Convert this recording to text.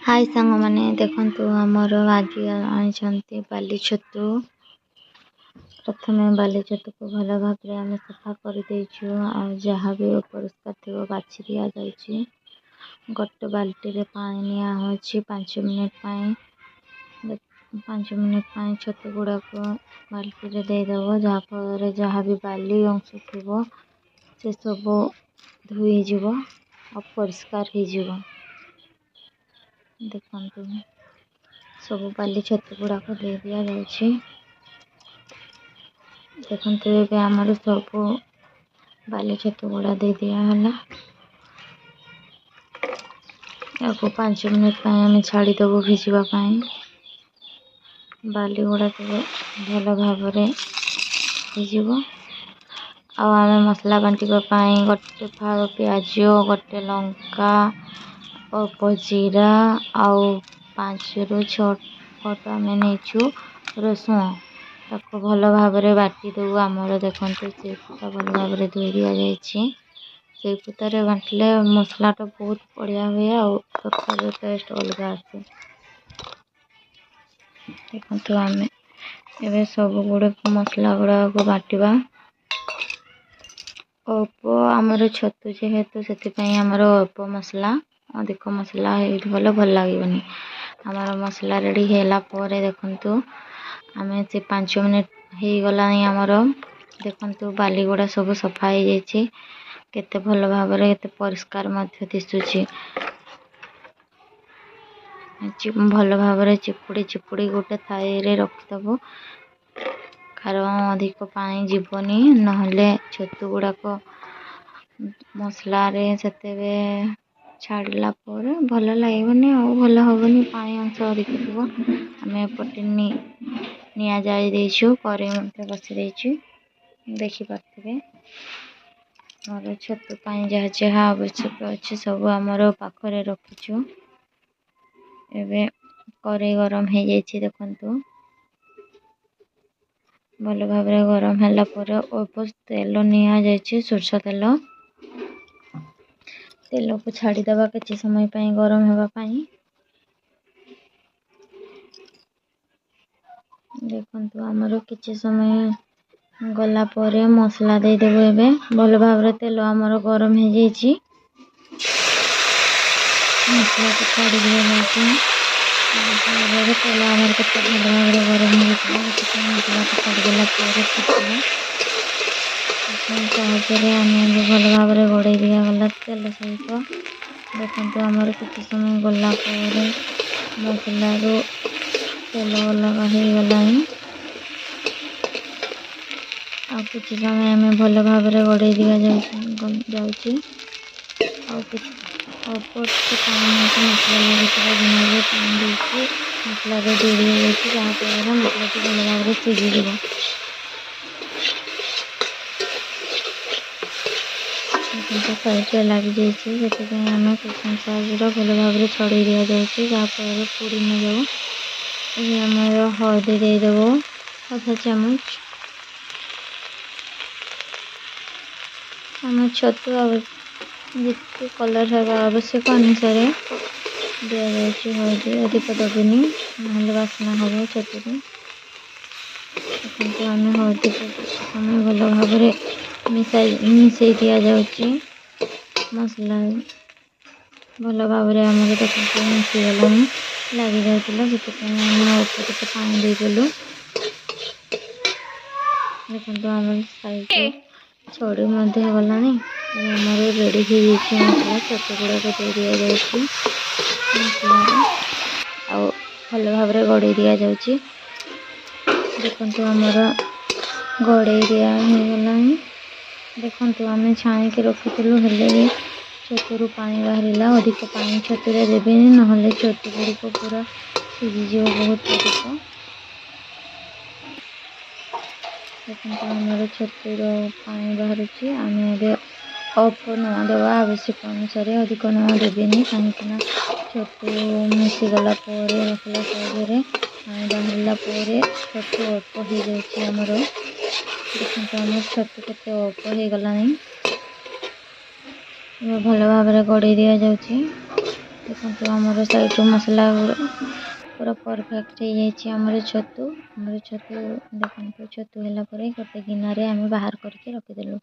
हाय सांग मैंने देखु आमर आज आनी बाली छतु। प्रथम बाली छतु को भल भाव आम सफा कर जहाँ भी अपरिष्कार थी बाछि दि जाऊँगी। गोटे बाल्टी पानी निया 5 मिनिट 5 मिनिट छतु गुड़ाक बाल्टी देदेव जहाँफल जहाँ भी बाली अंश थी से सब धोई अपरिष्कार हो। देखु सब बाली छतु गुड़ाक दे दि जाऊँगी। देखते आमर सब बाली छतु गुड़ा दे दिहला। या 5 मिनिट आम छाड़देव भिजापी। बाली गुड़ा भल भाव आम मसला बांटिपाई गोटे फाड़ प्याज गोटे लंका और जीरा आउ 5 ରୁ 6 फट आम नहीं रसुण ताको भल भाव बाटी दऊ। आमर देखते से पुता भल भाव धोई दि जाए पुतार बांटले मसलाटा बहुत बढ़िया हुए और टेस्ट अलग आसे। देखो आम ए सब गुड़े मसला गुड़ा को बांटा अल्प आमर छतु जेहेतु से आमर अल्प मसला अधिक मसला भल भल लगे। आमर मसला रेडी है देखु आम से 5 मिनिट हो गला आमर देखु बाली गुड़ा सब सफा हो जाए केते भल भाव केते परिष्कार दिशुची। भल भाव चिपुड़ी चिपुड़ी गोटे थाई रे रखिदबो कारण अधिक पानी जीवनी नहले छतु गुड़ाक मसला से छाड़ला भल लगे भल हेनी पानी अंश अधिक थी। आम एपटे निया जाऊ कड़े बसी देखिपे मोर छतु जहाँ जहाँ आवश्यक अच्छे सब आमर पाखे रखीचु। एवं कड़े गरम हो जाए देखु भल भाव गरम है अल्प तेल निया जाए सोरष तेल तेल को छाड़ीदे किसी समय गरम होगापाई। देखु आमर किसी समय गला मसला देदेव एवं भल भाव तेल आमर गरम हो जाए मसला को छाड़ी दिया तेल आमर के भल भाव गरम हो मसला को छाड़देला साहय आम भल भाव गड़े दिगला तेल सहित। देखु आमर किसी समय गला मसला तेल अलग हो गला आ किसी समय आम भल भाव गड़े दि जाऊँगी। अल्प पानी मसला लगे पानी देती मसला रेडी हो जाए जहाँफल मसला भल भाव सीझी साइड लग जाए आम कुकिंग सॉस भल भाव छड़े दि जाऊँगी जहाँफल पोड़ी न जाऊ। ये आम हल्दी देदेव आधा चामच आम छतु जितने कलर है आवश्यक अनुसार दि जाए हल्दी अधिक दबनी ना बास्ना हम छतु। देखते आम हल्दी समय भल भाव मिसई दि जाऊँगी मसला भल भाव आम देखते मिसीगला लग जाता से पानी देदेलु। देखो आम साइड छड़ी गला आमर रेडी हो मसला छतु गुड़ाक दे दि जाऊँगी मसला भल भाव गड़े दि जाऊँगी। देखु आमर गड़े दिगला देखु आम छाणिक रखीलु हेल्ले छतु पानी बाहर अधिक पानी छतु देवे ना छतु गुड़िक पूरा सीझीज बहुत अधिक। देखते आमर छतुर पानी बाहर आम अल्प नुआ देवा आवश्यक अनुसार अधिक नुआ देवेनि कहीं छतु मिसीगला रखला सहजरे पानी बाहर छतु अल्प हो जाए आमर। देखते आम छतु के अल्प हो गला भल भाव गड़े दि जाऊँगी। देखो आमर साइड मसला पूरा परफेक्ट हो जाइए आमर छतु देखो छतु है गोटे गिनारे आम बाहर करके रखीदेलु।